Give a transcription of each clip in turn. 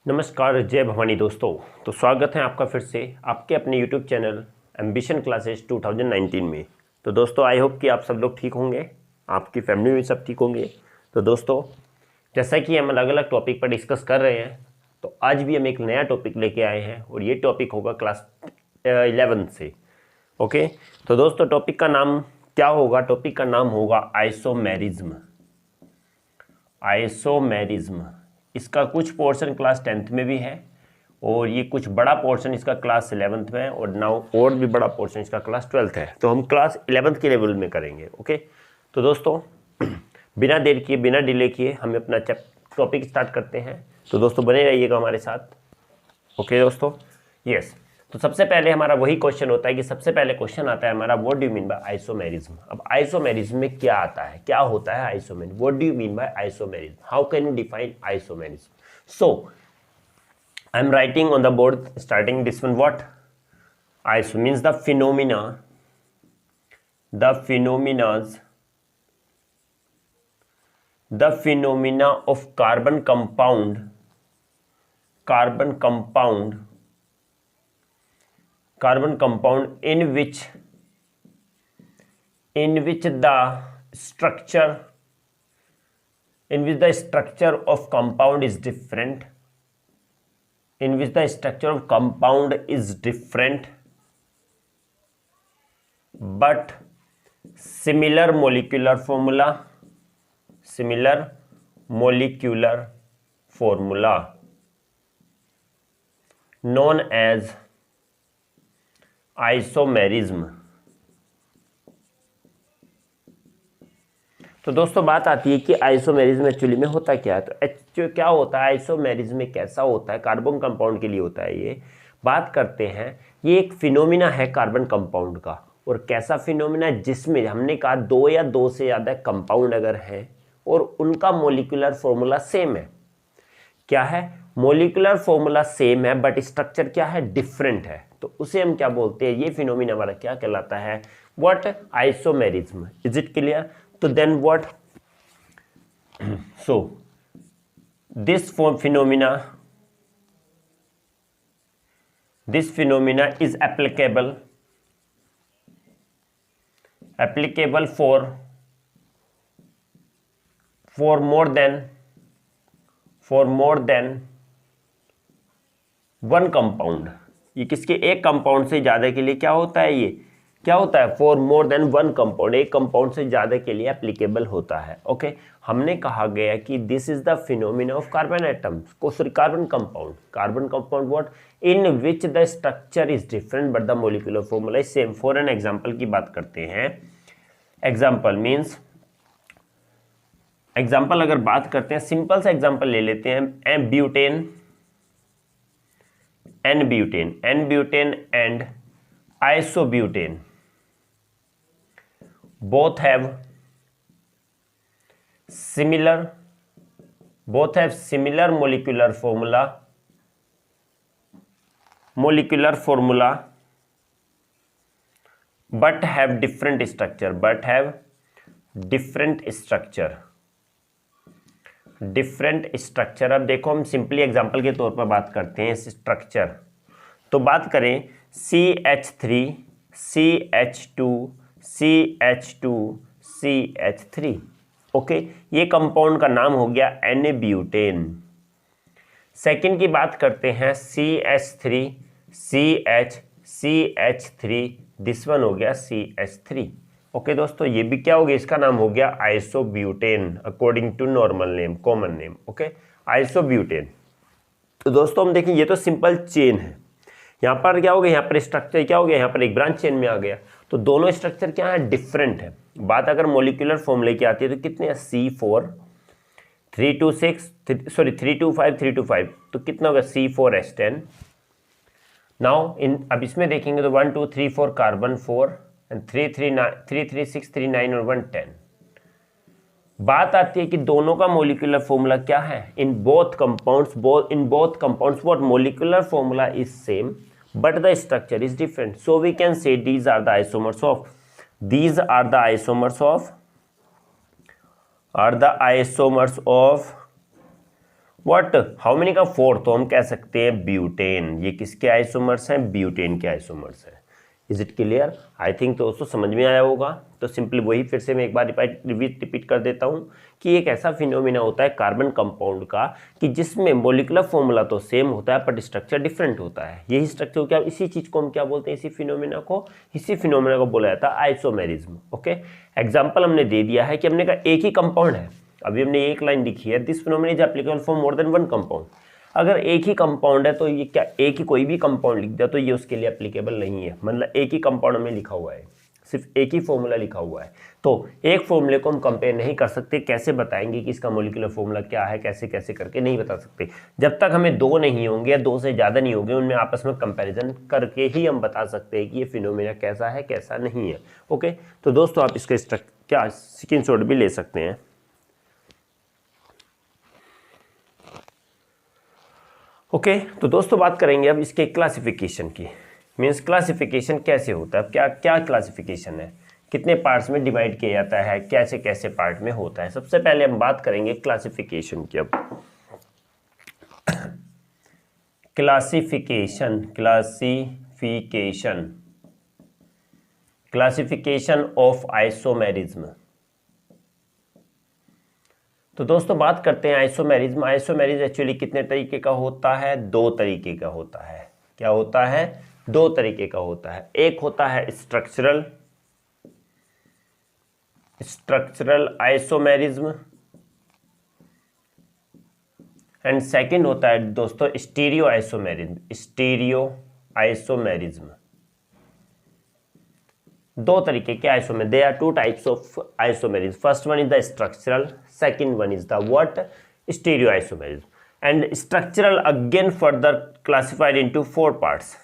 नमस्कार, जय भवानी दोस्तों। तो स्वागत है आपका फिर से आपके अपने YouTube चैनल एम्बिशन क्लासेस 2019 में। तो दोस्तों आई होप कि आप सब लोग ठीक होंगे, आपकी फैमिली में सब ठीक होंगे। तो दोस्तों जैसा कि हम अलग अलग टॉपिक पर डिस्कस कर रहे हैं, तो आज भी हम एक नया टॉपिक लेके आए हैं और ये टॉपिक होगा क्लास 11 से। ओके, तो दोस्तों टॉपिक का नाम क्या होगा? टॉपिक का नाम होगा आइसोमेरिज्म। आइसोमेरिज्म, इसका कुछ पोर्शन क्लास 10th में भी है और ये कुछ बड़ा पोर्शन इसका क्लास 11th में है और नाउ और भी बड़ा पोर्शन इसका क्लास 12th है। तो हम क्लास 11th के लेवल में करेंगे। ओके, तो दोस्तों बिना देर किए बिना डिले किए हम अपना टॉपिक स्टार्ट करते हैं। तो दोस्तों बने रहिएगा हमारे साथ। ओके दोस्तों, यस। तो सबसे पहले हमारा वही क्वेश्चन होता है कि सबसे पहले क्वेश्चन आता है हमारा, what do you mean by isomerism. अब आइसोमेरिज्म में क्या आता है, क्या होता है isomerism? What do you mean by isomerism? How can you define isomerism? So I am writing on the board starting this one. What iso means the phenomena, the phenomena of carbon compound in which the structure of compound is different, but similar molecular formula known as isomerism। तो दोस्तों बात आती है कि isomerism actually में होता क्या है। तो एक्चुअली क्या होता है आइसोमेरिज्म में, कैसा होता है, कार्बन कंपाउंड के लिए होता है। ये बात करते हैं, ये एक फिनोमिना है कार्बन कंपाउंड का। और कैसा फिनोमिना? जिसमें हमने कहा दो या दो से ज़्यादा कंपाउंड अगर हैं और उनका मोलिकुलर फॉर्मूला सेम है। क्या है? मोलिकुलर फॉर्मूला सेम है बट स्ट्रक्चर क्या है? डिफरेंट है। तो उसे हम क्या बोलते हैं? ये फिनोमिना हमारा क्या कहलाता है? What? Isomerism. Is it clear? तो then what? So this phenomena is applicable for more than one compound। ये किसके? एक कंपाउंड से ज्यादा के लिए क्या होता है? ये क्या होता है? For more than one compound, एक कंपाउंड से ज्यादा के लिए एप्लीकेबल होता है। ओके, हमने कहा गया कि this is the phenomena of carbon atoms को, sorry carbon compound what? In which the structure is different but the molecular formula is same. For an example की बात करते हैं। एग्जांपल मींस, एग्जाम्पल अगर बात करते हैं, सिंपल सा एग्जाम्पल ले लेते हैं। N butane and isobutane both have similar molecular formula but have different structure अब देखो हम सिंपली एग्जांपल के तौर पर बात करते हैं स्ट्रक्चर। तो बात करें CH3 CH2 CH2 CH3। Okay, ये कंपाउंड का नाम हो गया एन ब्यूटेन। सेकेंड की बात करते हैं CH3 CH3, दिस वन हो गया CH3। ओके दोस्तों, ये भी क्या हो गया? इसका नाम हो गया isobutane according to normal name, common name. Okay, isobutane. तो दोस्तों हम देखें, ये तो सिंपल चेन है। यहाँ पर क्या हो गया? यहाँ पर स्ट्रक्चर क्या हो गया? यहाँ पर एक ब्रांच चेन में आ गया। तो दोनों स्ट्रक्चर क्या है? डिफरेंट है। बात अगर मोलिकुलर फॉर्मूले की आती है तो कितने हैं? C4 325 तो कितना होगा? C4H10। नाउ अब इसमें देखेंगे तो 1 2 3 4 कार्बन 4 एंड 3 3 6 3 9 और 1 10। बात आती है कि दोनों का मोलिकुलर फॉर्मूला क्या है? In both compounds what? Molecular formula is same but the structure is different, so we can say these are the isomers of what, how many का 4, तो हम कह सकते हैं ब्यूटेन। ये किसके आइसोमर्स हैं? ब्यूटेन के आइसोमर्स हैं। Is it clear? I think तो दोस्तों समझ में आया होगा। तो सिंपली वही फिर से मैं एक बार रिपीट कर देता हूँ कि एक ऐसा फिनोमिना होता है कार्बन कंपाउंड का कि जिसमें मोलिकुलर फॉर्मूला तो सेम होता है बट स्ट्रक्चर डिफरेंट होता है। यही स्ट्रक्चर क्या, इसी चीज़ को हम क्या बोलते हैं? इसी फिनोमिना को बोला जाता है आइसोमेरिज्म। ओके, एग्जाम्पल हमने दे दिया है कि हमने कहा एक ही कंपाउंड है, अभी हमने एक लाइन लिखी है, this phenomena is applicable for more than one compound. अगर एक ही कंपाउंड है तो ये क्या, एक ही कोई भी कंपाउंड लिख दिया तो ये उसके लिए एप्लीकेबल नहीं है। मतलब एक ही कंपाउंड में लिखा हुआ है, सिर्फ एक ही फॉर्मूला लिखा हुआ है, तो एक फॉर्मूले को हम कंपेयर नहीं कर सकते। कैसे बताएंगे कि इसका मोलिकुलर फॉर्मूला क्या है? कैसे कैसे करके नहीं बता सकते। जब तक हमें दो नहीं होंगे या दो से ज़्यादा नहीं होंगे, उनमें आपस में कंपैरिजन करके ही हम बता सकते हैं कि ये फिनोमिना कैसा है कैसा नहीं है। ओके, तो दोस्तों आप इसका क्या स्क्रीनशॉट भी ले सकते हैं। ओके, तो दोस्तों बात करेंगे अब इसके क्लासिफिकेशन की। मीन्स क्लासिफिकेशन कैसे होता है, क्या क्या क्लासिफिकेशन है, कितने पार्ट्स में डिवाइड किया जाता है, कैसे कैसे पार्ट में होता है। सबसे पहले हम बात करेंगे क्लासिफिकेशन की। अब क्लासिफिकेशन ऑफ आइसोमेरिज्म। तो दोस्तों बात करते हैं आइसोमेरिज्म। आइसोमेरिज्म एक्चुअली कितने तरीके का होता है? दो तरीके का होता है। क्या होता है? दो तरीके का होता है। एक होता है स्ट्रक्चरल आइसोमेरिज्म एंड सेकंड होता है दोस्तों स्टीरियो आइसोमेरिज्म। दो तरीके के isomerism, they are two types of isomerism. First one is the structural, second one is the what? Stereo isomerism. And structural again further classified into four parts.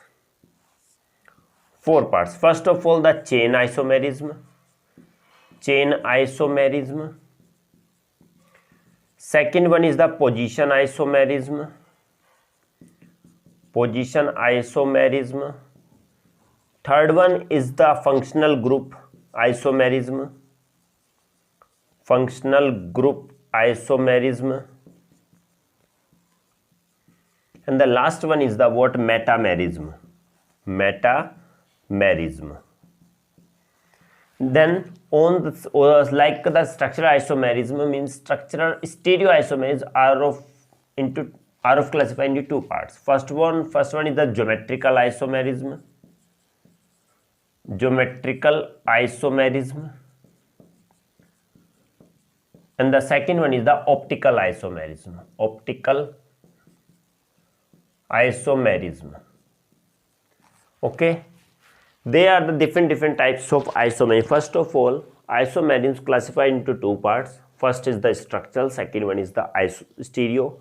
First of all the chain isomerism. Second one is the position isomerism. Third one is the functional group isomerism. And the last one is the what? Metamerism. Then on the, like the structural isomerism means structural stereoisomerism are of classified into two parts. First one is the geometrical isomerism. And the second one is the optical isomerism. Okay, they are the different types of isomerism. First of all, isomerism classified into two parts. First is the structural, second one is the stereo.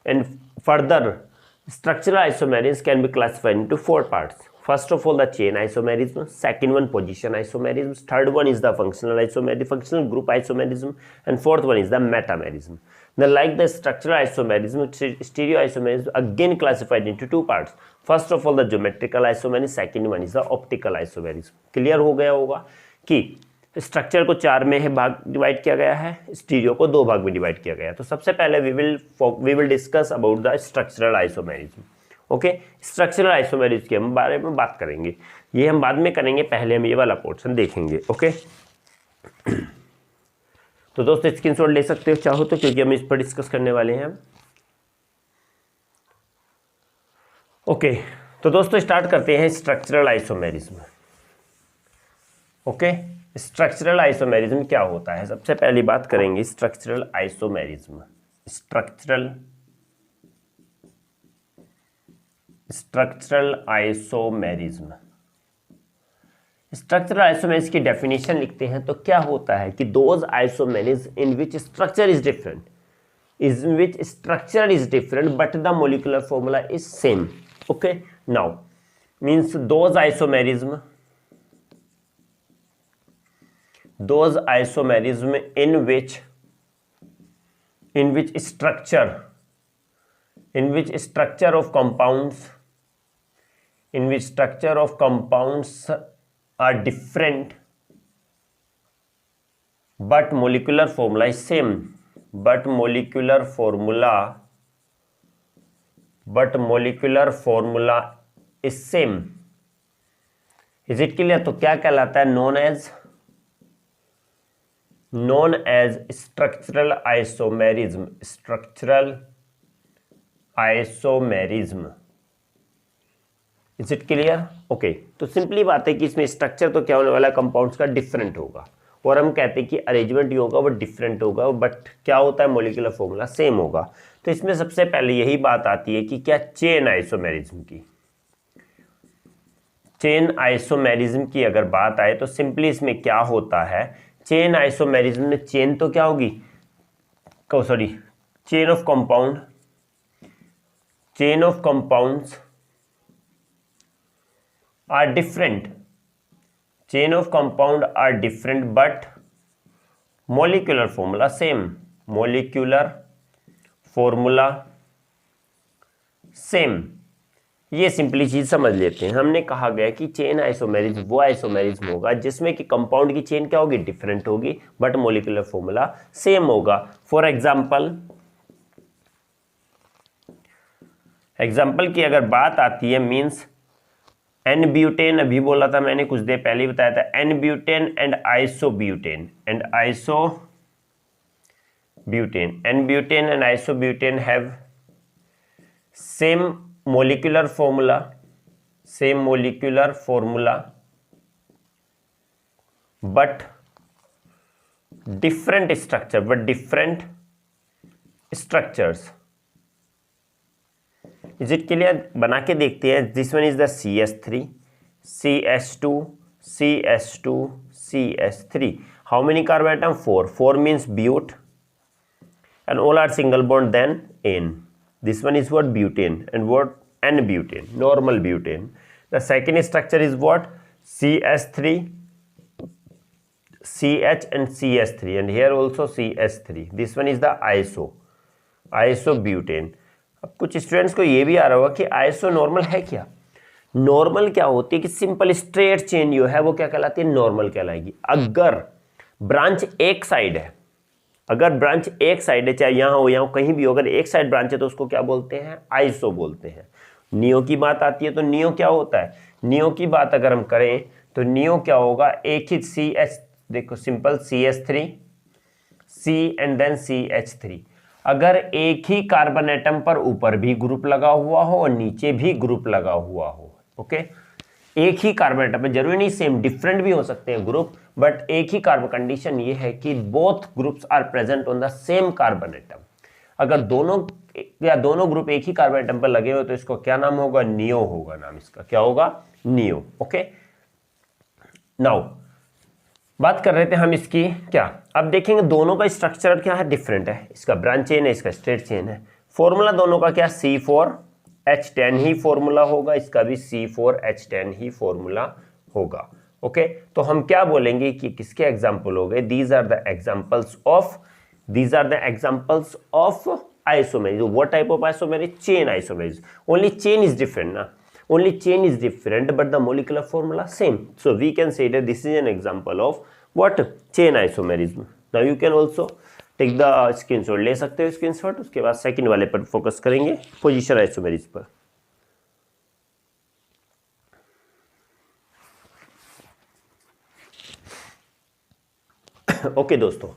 And further, structural isomerism can be classified into four parts. First of all, the chain isomerism, second one position isomerism, third one is the functional group isomerism, and fourth one is the metamerism. Then like the structural isomerism, stereo isomerism again classified into two parts. First of all the geometrical isomerism, second one is the optical isomerism. Clear हो गया होगा कि structure को चार में है भाग divide किया गया है, स्टीरियो को दो भाग में डिवाइड किया गया है। तो सबसे पहले we will discuss about the structural isomerism. Okay, structural isomerism के बारे में बात करेंगे, ये हम बाद में करेंगे, पहले हम ये वाला पोर्शन देखेंगे। ओके, तो दोस्तों स्क्रीनशॉट ले सकते हो चाहो तो, क्योंकि हम इस पर डिस्कस करने वाले हैं। ओके, तो दोस्तों स्टार्ट करते हैं structural isomerism. Okay, structural isomerism क्या होता है? सबसे पहली बात करेंगे स्ट्रक्चरल आइसोमेरिज्म। स्ट्रक्चरल आइसोमेरिज्म की डेफिनेशन लिखते हैं तो क्या होता है कि those isomerism in which structure is different but the molecular formula is same. Okay, now means those isomerism in which structure of compounds are different but molecular formula is same. But molecular formula is same. Is it clear? तो क्या कहलाता है? Known as structural isomerism. Structural isomerism. Is it clear? Okay, तो simply बात है कि इसमें structure तो क्या होने वाला है, कंपाउंड्स का डिफरेंट होगा, और हम कहते हैं कि अरेंजमेंट ही होगा वो डिफरेंट होगा, बट क्या होता है, मॉलिक्यूलर फॉर्मूला सेम होगा। तो इसमें सबसे पहले यही बात आती है कि क्या चेन आइसोमेरिज्म की, चेन आइसोमेरिज्म की अगर बात आए तो सिंपली इसमें क्या होता है, चेन आइसोमेरिज्म में चेन तो क्या होगी, chain of compound, chain of compounds are different, chain of compound are different but molecular formula same, molecular formula same। ये सिंपली चीज समझ लेते हैं। हमने कहा गया कि चेन आइसोमेरिज्म वो आइसोमेरिज्म होगा जिसमें कि कंपाउंड की चेन क्या होगी, डिफरेंट होगी, बट मोलिकुलर फॉर्मूला सेम होगा। फॉर एग्जाम्पल की अगर बात आती है, मीन्स एन ब्यूटेन, अभी बोला था मैंने, कुछ देर पहले ही बताया था, n butane and isobutane n butane and isobutane have same molecular formula but different structures. Is it clear? बना के देखते हैं। This one is the CH3, CH2, CH2, CH3। How many carbon atom? 4 means bute and all are single bond, then N. This one is what? Butane, and what? N-butane, normal butane. The second structure is what? CH3, CH and CH3, and here also CH3. This one is the isobutane। अब कुछ students को ये भी आ रहा होगा कि iso normal है क्या? नॉर्मल क्या होती है कि सिंपल स्ट्रेट चेन जो है वो क्या कहलाती है, नॉर्मल कहलाएगी। अगर ब्रांच एक साइड है, चाहे यहां हो यहां कहीं भी हो, अगर एक साइड ब्रांच है तो उसको क्या बोलते हैं, आइसो बोलते हैं। नियो की बात आती है तो नियो क्या होता है, नियो की बात अगर हम करें तो नियो क्या होगा, एक ही CH, देखो simple CH3 C and then CH3। अगर एक ही कार्बन एटम पर ऊपर भी ग्रुप लगा हुआ हो और नीचे भी ग्रुप लगा हुआ हो, ओके, एक ही कार्बन एटम पर, जरूरी नहीं सेम, डिफरेंट भी हो सकते हैं ग्रुप, बट एक ही कार्बन, कंडीशन ये है कि both groups are present on the same carbon atom. अगर दोनों ग्रुप एक ही कार्बन एटम पर लगे हुए तो इसको क्या नाम होगा, नियो होगा नाम इसका, क्या होगा, नियो। ओके, नाउ बात कर रहे थे हम इसकी, क्या अब देखेंगे दोनों का स्ट्रक्चर क्या है, डिफरेंट है। इसका ब्रांच चेन है, इसका स्ट्रेट चेन है। फॉर्मूला दोनों का क्या, C4H10 ही फॉर्मूला होगा, इसका भी C4H10 ही फॉर्मूला होगा। ओके, तो हम क्या बोलेंगे कि किसके एग्जाम्पल हो गए, these are the examples of isomerism. What type of isomerism, chain isomerism. Only chain is different ना, only chain is different but the molecular formula same, so we can say that this is an example of what, chain isomerism। now you can also take the screenshot, ले सकते हो screenshot. उसके बाद second वाले पर focus करेंगे, position isomerism पर। Okay दोस्तों,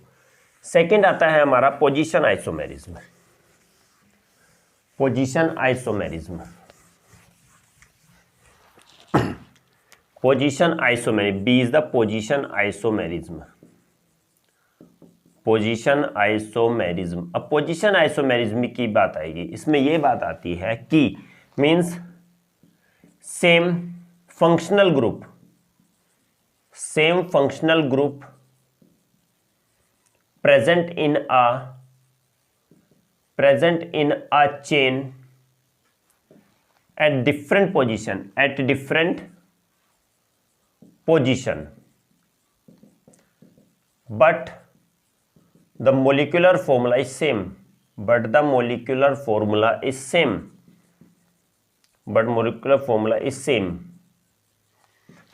सेकंड आता है हमारा position isomerism. Position isomerism, position isomerism, B is the position isomerism. Position isomerism, अब पोजीशन आइसोमेरिज्म की बात आएगी, इसमें यह बात आती है कि means same functional group present in a chain at different position, but the molecular formula is same,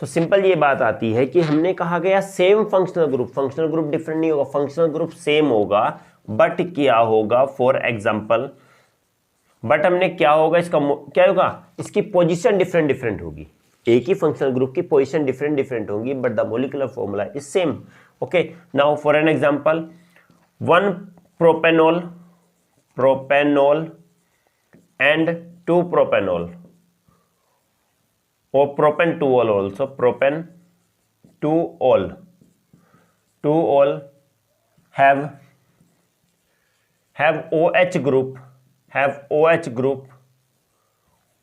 तो सिंपल ये बात आती है कि हमने कहा गया सेम फंक्शनल ग्रुप डिफरेंट नहीं होगा, फंक्शनल ग्रुप सेम होगा, बट क्या होगा, फॉर एग्जांपल बट हमने क्या होगा इसका क्या होगा, इसकी पोजीशन डिफरेंट डिफरेंट होगी, एक ही फंक्शनल ग्रुप की पोजीशन डिफरेंट डिफरेंट होगी, but the molecular formula is same. Okay, now for an example, 1 propanol and 2 propanol, or propan 2ol also, propan 2ol have OH group,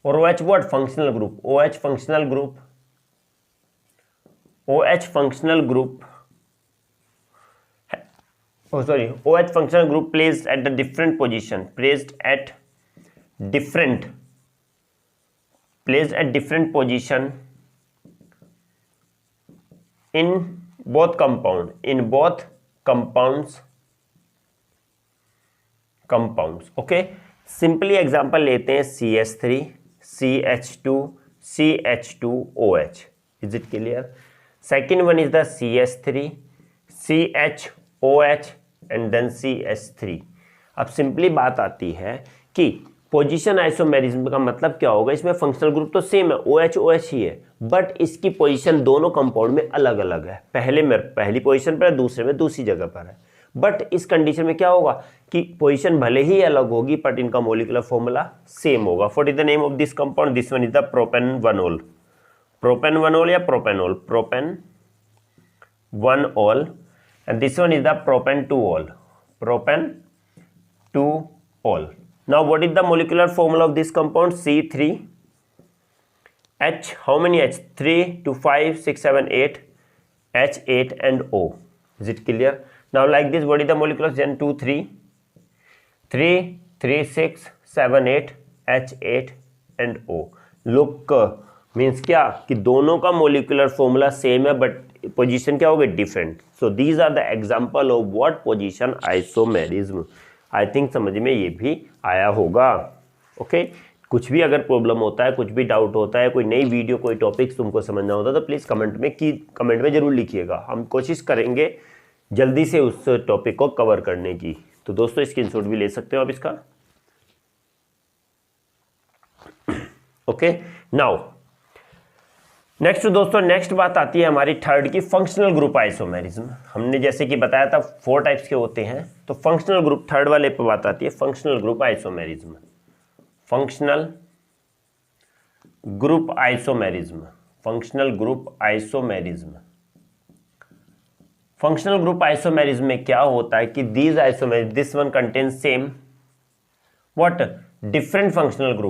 or OH what functional group, OH functional group placed at the different position, placed at different position in both compounds। Okay, simply example लेते हैं CH3 CH2 CH2OH, is it clear? Second one is the CH3 CHOH and then CH3। अब simply बात आती है कि position isomerism का मतलब क्या होगा, इसमें फंक्शनल ग्रुप तो सेम है, OH OH ही है, बट इसकी पोजीशन दोनों कंपाउंड में अलग अलग है, पहले में पहली पोजीशन पर है, दूसरे में दूसरी जगह पर है। बट इस कंडीशन में क्या होगा कि पोजीशन भले ही अलग होगी बट इनका मॉलिक्यूलर फॉर्मूला सेम होगा। What is the name of this compound? This one is the propan one ol या propan one ol and this one is the propan 2ol। Now what is the molecular formula of this compound? C3H, how many H? 3 to 5 6 7 8 H8 and O, is it clear? Now like this, what is the molecular? Then 2 3 6 7 8 H8 and O। Look means क्या कि दोनों का molecular formula same है but position क्या होगी, different. So these are the example of what position isomerism. I think समझ में ये भी आया होगा। ओके, कुछ भी अगर प्रॉब्लम होता है, कुछ भी डाउट होता है, कोई नई वीडियो कोई टॉपिक्स तुमको समझना होता है तो प्लीज़ कमेंट में जरूर लिखिएगा, हम कोशिश करेंगे जल्दी से उस टॉपिक को कवर करने की। तो दोस्तों स्क्रीनशॉट भी ले सकते हो आप इसका। ओके, नाउ नेक्स्ट दोस्तों, नेक्स्ट बात आती है हमारी थर्ड की, फंक्शनल ग्रुप आइसोमेरिज्म। हमने जैसे कि बताया था 4 टाइप्स के होते हैं, तो फंक्शनल ग्रुप थर्ड वाले पे बात आती है, functional group isomerism. Functional group isomerism में क्या होता है कि this isomerism, this one contains same what, different functional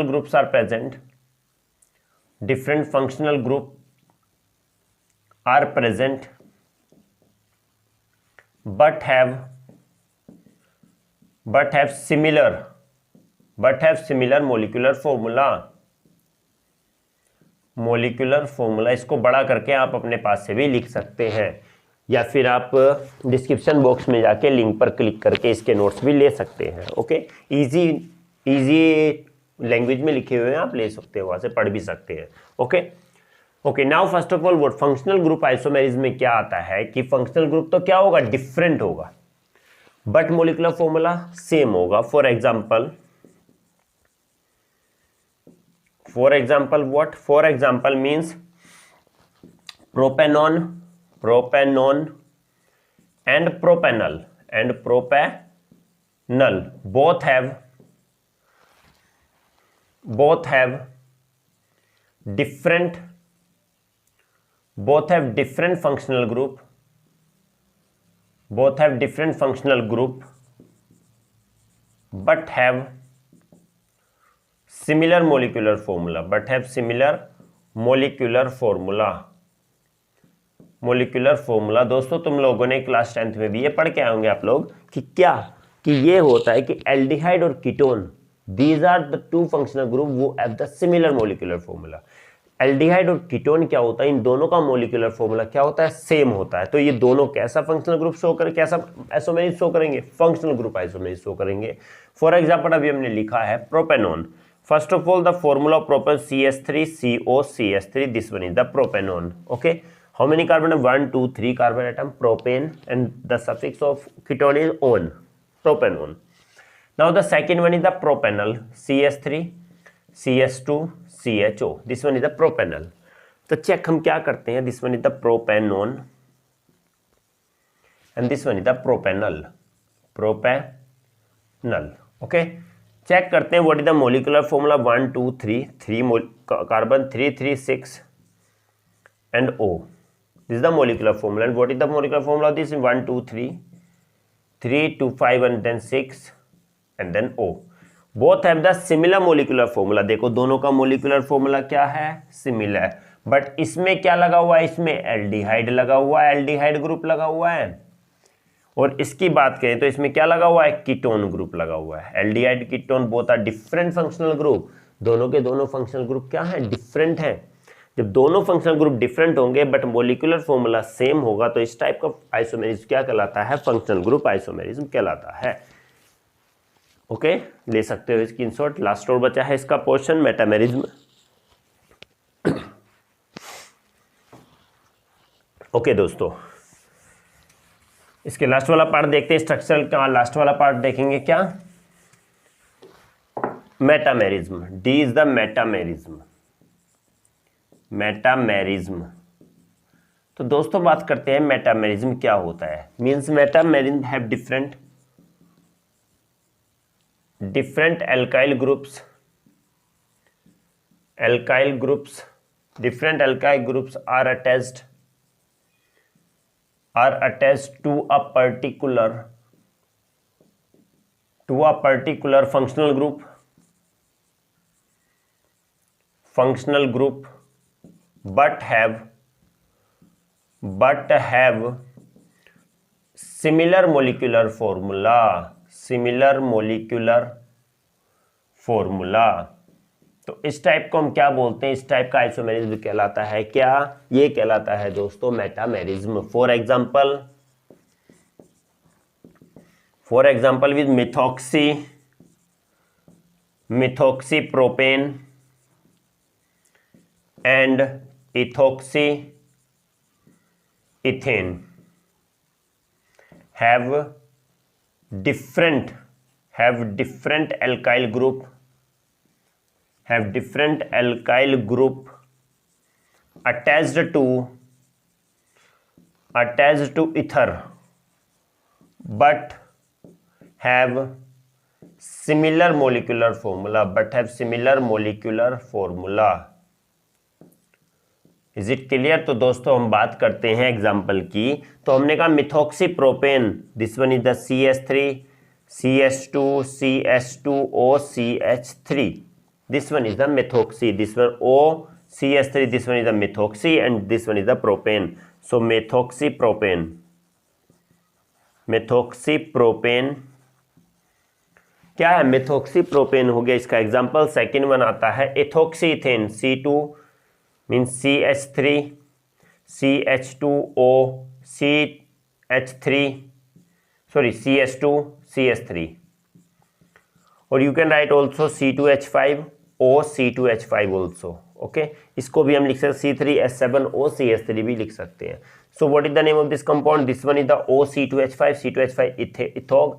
groups are present, but have similar molecular formula। इसको बड़ा करके आप अपने पास से भी लिख सकते हैं, या फिर आप डिस्क्रिप्शन बॉक्स में जाके लिंक पर क्लिक करके इसके नोट्स भी ले सकते हैं। ओके, इजी लैंग्वेज में लिखे हुए हैं, आप ले सकते हो, वहां से पढ़ भी सकते हैं। Okay, now first of all what functional group isomerism में क्या आता है कि फंक्शनल ग्रुप तो क्या होगा, डिफरेंट होगा, बट मॉलिक्यूलर फॉर्मूला सेम होगा। For example what, for example means propanone and propanal both have different functional group, but have similar molecular formula, दोस्तों तुम लोगों ने क्लास 10th में भी ये पढ़ के आएंगे आप लोग कि क्या कि ये होता है कि एल्डिहाइड और ketone, these are the two functional group वो have the similar molecular formula। Aldehyde और कीटोन क्या होता है, इन दोनों का मोलिकुलर फॉर्मूला क्या होता है, सेम होता है। तो ये दोनों कैसा फंक्शनल ग्रुप शो करें, कैसा आइसोमेरिज्म शो करेंगे, फंक्शनल ग्रुप आइसोमेरिज्म शो करेंगे। फॉर एग्जांपल अभी हमने लिखा है propanone. First of all the formula of propane CH3COCH3, this one is the propanone. Okay, how many carbon है, 1 2 3 carbon atom propane, and the suffix of ketone is own. propanone. Now the second one is the propanol, CH3 CH2 CHO. This one is the propanol. तो check हम क्या करते हैं, this one is the propanone and this one is the propanol. Okay, check करते हैं what is the molecular formula. 1 2 3 carbon 3 3 6 and O. This is the molecular formula. And what is the molecular formula of this? 1 2 3 2 5 and then 6 and then O. Both have the similar molecular formula. देखो दोनों का molecular formula क्या है, similar. But इसमें क्या लगा हुआ है, इसमें एल्डिहाइड लगा हुआ है, एल्डिहाइड ग्रुप लगा हुआ है. और इसकी बात करें तो इसमें क्या लगा हुआ है, कीटोन ग्रुप लगा हुआ है. Aldehyde ketone both are different functional group. दोनों के दोनों फंक्शनल ग्रुप क्या है, डिफरेंट है. जब दोनों फंक्शनल ग्रुप डिफरेंट होंगे बट मोलिकुलर फॉर्मूला सेम होगा तो इस टाइप का आइसोमेरिज्म क्या कहलाता है, फंक्शनल ग्रुप आइसोमेरिज्म कहलाता है. ओके, ले सकते हो स्क्रीनशॉट. लास्ट और बचा है इसका पोर्शन, मेटामेरिज्म. ओके दोस्तों, इसके लास्ट वाला पार्ट देखते हैं. स्ट्रक्चरल का लास्ट वाला पार्ट देखेंगे क्या, metamerism. D is the metamerism. Metamerism. तो दोस्तों बात करते हैं मेटामेरिज्म क्या होता है. Means metamerism have different alkyl groups. Different alkyl groups are attached to a particular functional group but have similar molecular formula. तो इस टाइप को हम क्या बोलते हैं, इस टाइप का आइसोमेरिज्म कहलाता है क्या, ये कहलाता है दोस्तों metamerism. For example with methoxy propane and ethoxy ethane have different alkyl group attached to ether but have similar molecular formula. Is it clear. तो दोस्तों हम बात करते हैं एग्जाम्पल की. तो हमने कहा methoxy propane, this one is the CH3 CH2 CH2O CH3. This one is the methoxy, this one O CH3, this one is the methoxy and this one is the propane. So methoxy propane क्या है, methoxy propane हो गया इसका example. Second one आता है ethoxy ethane, C2 means CH3 CH2O CH2 CH3. और you can write also C2H5 O C2H5 also. okay, इसको भी हम लिख सकते हैं C3H7O CH3 भी लिख सकते हैं. so what is the name of this compound, this one is the O C2H5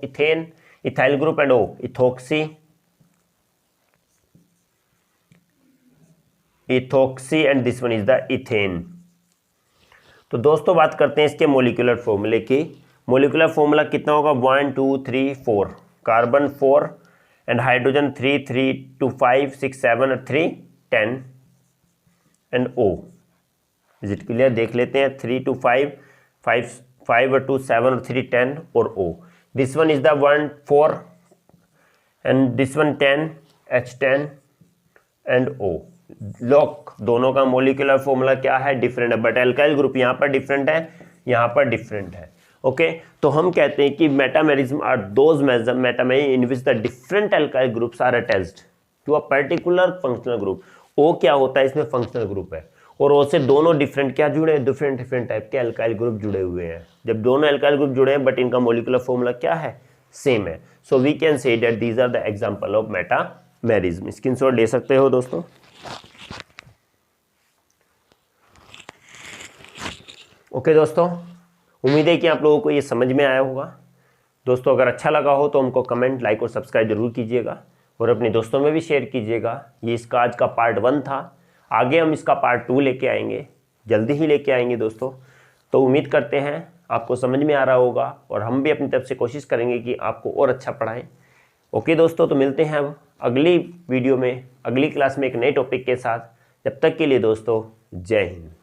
ethane ethyl group and O ethoxy and this one is the ethane. तो दोस्तों बात करते हैं इसके मोलिकुलर फॉर्मूले की. मोलिकुलर फॉर्मूला कितना होगा, 1 2 3 4, carbon 4 and hydrogen 3 3 2 5 6 7 3 10 and O. Is it clear, देख लेते हैं. 3 2 5 5 2 7 और 3 10 और O. This one is the 1 4 and this one 10 H10 and O. Lock दोनों का मोलिकुलर फॉर्मूला क्या है, डिफरेंट है. बट एल्काइल ग्रुप यहाँ पर डिफरेंट है, यहाँ पर डिफरेंट है. ओके, तो हम कहते हैं कि metamerism are those metamerism in which the different alkyl groups are attached to a particular functional group. ओ क्या होता है, इसमें फंक्शनल ग्रुप है और ओ से दोनों डिफरेंट क्या जुड़े हैं, डिफरेंट टाइप के एल्काइल ग्रुप जुड़े हुए हैं. जब दोनों एल्काइल ग्रुप जुड़े हैं बट इनका मोलिकुलर फॉर्मूला क्या है, सेम है. So we can say that these are the example of metamerism. Screenshot ले सकते हो दोस्तों. ओके दोस्तों, उम्मीद है कि आप लोगों को ये समझ में आया होगा. दोस्तों अगर अच्छा लगा हो तो हमको कमेंट, लाइक और सब्सक्राइब जरूर कीजिएगा और अपने दोस्तों में भी शेयर कीजिएगा। ये इसका आज का पार्ट 1 था। आगे हम इसका पार्ट 2 लेके आएंगे, जल्दी ही लेके आएंगे दोस्तों। तो उम्मीद करते हैं आपको समझ में आ रहा होगा और हम भी अपनी तरफ से कोशिश करेंगे कि आपको और अच्छा पढ़ाएं। ओके दोस्तों, तो मिलते हैं अब अगली वीडियो में, अगली क्लास में एक नए टॉपिक के साथ। जब तक के लिए दोस्तों, जय हिंद।